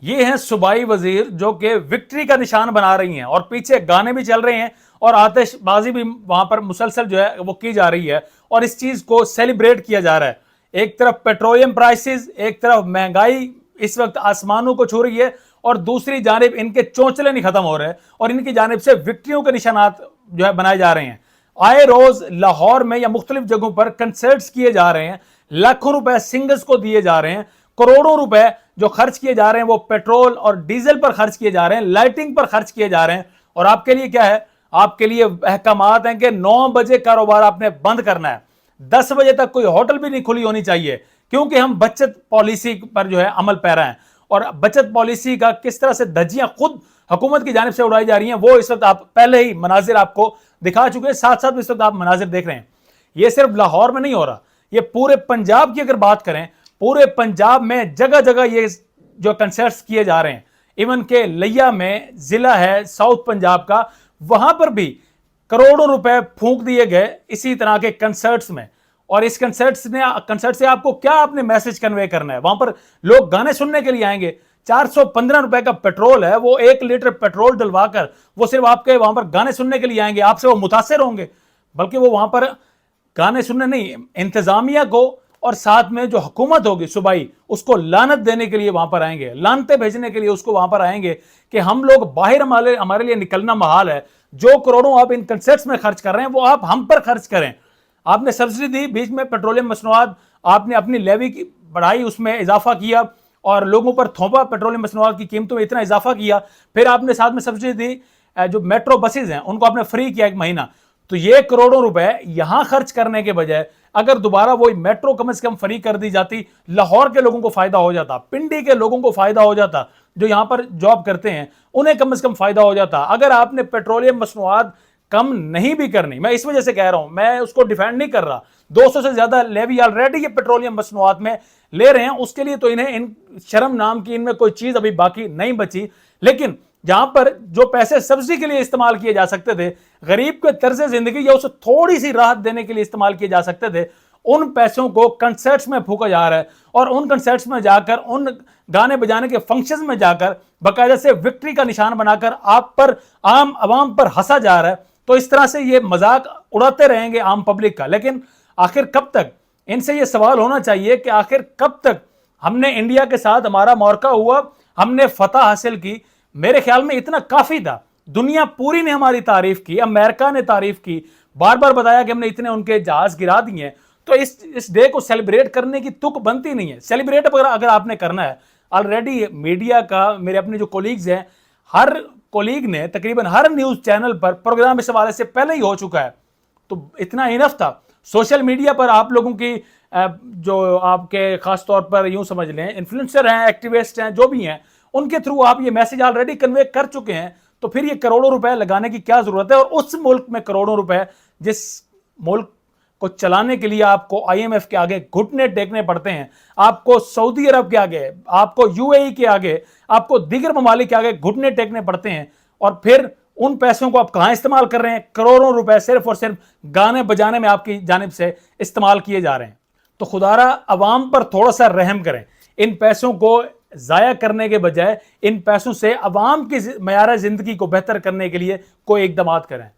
یہ ہیں صوبائی وزیر جو کہ وکٹری کا نشان بنا رہی ہیں اور پیچھے گانے بھی چل رہے ہیں اور آتش بازی بھی وہاں پر مسلسل جو ہے وہ کی جا رہی ہے اور اس چیز کو سیلیبریٹ کیا جا رہا ہے. ایک طرف پیٹرولیم پرائسز، ایک طرف مہنگائی اس وقت آسمانوں کو چھو رہی ہے اور دوسری جانب ان کے چونچلے نہیں ختم ہو رہے اور ان کی جانب سے وکٹریوں کے نشانات جو ہے بنائے جا رہے ہیں. آئے روز لاہور میں یا مختلف جگہوں پر کنسرٹس کیے جا رہے ہیں، لاکھوں روپے سنگرز کو دیے جا رہے ہیں، کروڑوں روپے جو خرچ کیے جا رہے ہیں وہ پیٹرول اور ڈیزل پر خرچ کیے جا رہے ہیں، لائٹنگ پر خرچ کیے جا رہے ہیں. اور آپ کے لیے کیا ہے؟ آپ کے لیے احکامات ہیں کہ 9 بجے کاروبار آپ نے بند کرنا ہے، 10 بجے تک کوئی ہوٹل بھی نہیں کھلی ہونی چاہیے، کیونکہ ہم بچت پالیسی پر جو ہے عمل پیرا ہیں. اور بچت پالیسی کا کس طرح سے دھجیاں خود حکومت کی جانب سے اڑائی جا رہی ہیں وہ اس وقت آپ پہلے ہی مناظر آپ کو دکھا چکے ہیں، ساتھ ساتھ اس وقت آپ مناظر دیکھ رہے ہیں. یہ صرف لاہور میں نہیں ہو رہا، یہ پورے پنجاب کی اگر بات کریں، پورے پنجاب میں جگہ جگہ یہ جو کنسرٹس کیے جا رہے ہیں. ایون کہ لیا میں ضلع ہے ساؤتھ پنجاب کا، وہاں پر بھی کروڑوں روپے پھونک دیے گئے اسی طرح کے کنسرٹس میں. اور اس کنسرٹ سے آپ کو کیا اپنے میسج کنوے کرنا ہے؟ وہاں پر لوگ گانے سننے کے لیے آئیں گے. 415 روپے کا پیٹرول ہے، وہ 1 لیٹر پیٹرول ڈلوا کر وہ صرف آپ کے وہاں پر گانے سننے کے لیے آئیں گے. آپ سے وہ متاثر ہوں گے، بلکہ وہ وہاں پر گانے سننے نہیں، انتظامیہ کو اور ساتھ میں جو حکومت ہوگی صوبائی اس کو لعنت دینے کے لیے وہاں پر آئیں گے، لعنتیں بھیجنے کے لیے اس کو وہاں پر آئیں گے کہ ہم لوگ باہر ہمارے لیے نکلنا محال ہے. جو کروڑوں آپ ان کنسرٹس میں خرچ کر رہے ہیں وہ آپ ہم پر خرچ کریں. آپ نے سبسڈی دی، بیچ میں پیٹرولیم مصنوعات آپ نے اپنی لیوی کی بڑھائی، اس میں اضافہ کیا اور لوگوں پر تھوپا، پیٹرولیم مصنوعات کی قیمتوں میں اتنا اضافہ کیا. پھر آپ نے ساتھ میں سبسڈی دی، جو میٹرو بسز ہیں ان کو آپ نے فری کیا 1 مہینہ. تو یہ کروڑوں روپے یہاں خرچ کرنے کے بجائے اگر دوبارہ وہی میٹرو کم از کم فری کر دی جاتی، لاہور کے لوگوں کو فائدہ ہو جاتا، پنڈی کے لوگوں کو فائدہ ہو جاتا، جو یہاں پر جاب کرتے ہیں انہیں کم از کم فائدہ ہو جاتا. اگر آپ نے پیٹرولیم مصنوعات کم نہیں بھی کرنی، میں اس وجہ سے کہہ رہا ہوں، میں اس کو ڈیفینڈ نہیں کر رہا، 200 سے زیادہ لیوی آلریڈی یہ پیٹرولیم مصنوعات میں لے رہے ہیں، اس کے لیے تو انہیں شرم نام کی ان میں کوئی چیز ابھی باقی نہیں بچی. لیکن جہاں پر جو پیسے سبسڈی کے لیے استعمال کیے جا سکتے تھے، غریب کے طرز زندگی یا اسے تھوڑی سی راحت دینے کے لیے استعمال کیے جا سکتے تھے، ان پیسوں کو کنسرٹس میں پھونکا جا رہا ہے. اور ان کنسرٹس میں جا کر، ان گانے بجانے کے فنکشنز میں جا کر باقاعدہ سے وکٹری کا نشان بنا کر آپ پر، عام عوام پر ہنسا جا رہا ہے. تو اس طرح سے یہ مذاق اڑاتے رہیں گے عام پبلک کا. لیکن آخر کب تک؟ ان سے یہ سوال ہونا چاہیے کہ آخر کب تک؟ ہم نے انڈیا کے ساتھ ہمارا معرکہ ہوا، ہم نے فتح حاصل کی، میرے خیال میں اتنا کافی تھا. دنیا پوری نے ہماری تعریف کی، امریکہ نے تعریف کی، بار بار بتایا کہ ہم نے اتنے ان کے جہاز گرا دیے ہیں. تو اس ڈے کو سیلیبریٹ کرنے کی تک بنتی نہیں ہے. سیلیبریٹ اگر آپ نے کرنا ہے، آلریڈی میڈیا کا، میرے اپنے جو کولیگز ہیں، ہر کولیگ نے تقریباً ہر نیوز چینل پر پروگرام اس حوالے سے پہلے ہی ہو چکا ہے. تو اتنا انف تھا. سوشل میڈیا پر آپ لوگوں کی جو آپ کے خاص طور پر یوں سمجھ لیں انفلوئنسر ہیں، ایکٹیوسٹ ہیں، جو بھی ہیں، ان کے تھرو آپ یہ میسج آلریڈی کنوے کر چکے ہیں. تو پھر یہ کروڑوں روپے لگانے کی کیا ضرورت ہے؟ اور اس ملک میں کروڑوں روپے، جس ملک کو چلانے کے لیے آپ کو IMF کے آگے گھٹنے ٹیکنے پڑتے ہیں، آپ کو سعودی عرب کے آگے، آپ کو UAE کے آگے، آپ کو دیگر ممالک کے آگے گھٹنے ٹیکنے پڑتے ہیں، اور پھر ان پیسوں کو آپ کہاں استعمال کر رہے ہیں؟ کروڑوں روپے صرف اور صرف گانے بجانے میں آپ کی جانب سے استعمال کیے جا رہے ہیں. تو خدارا عوام پر تھوڑا سا رحم کریں. ان پیسوں کو ضائع کرنے کے بجائے ان پیسوں سے عوام کی معیار زندگی کو بہتر کرنے کے لیے کوئی اقدامات کریں.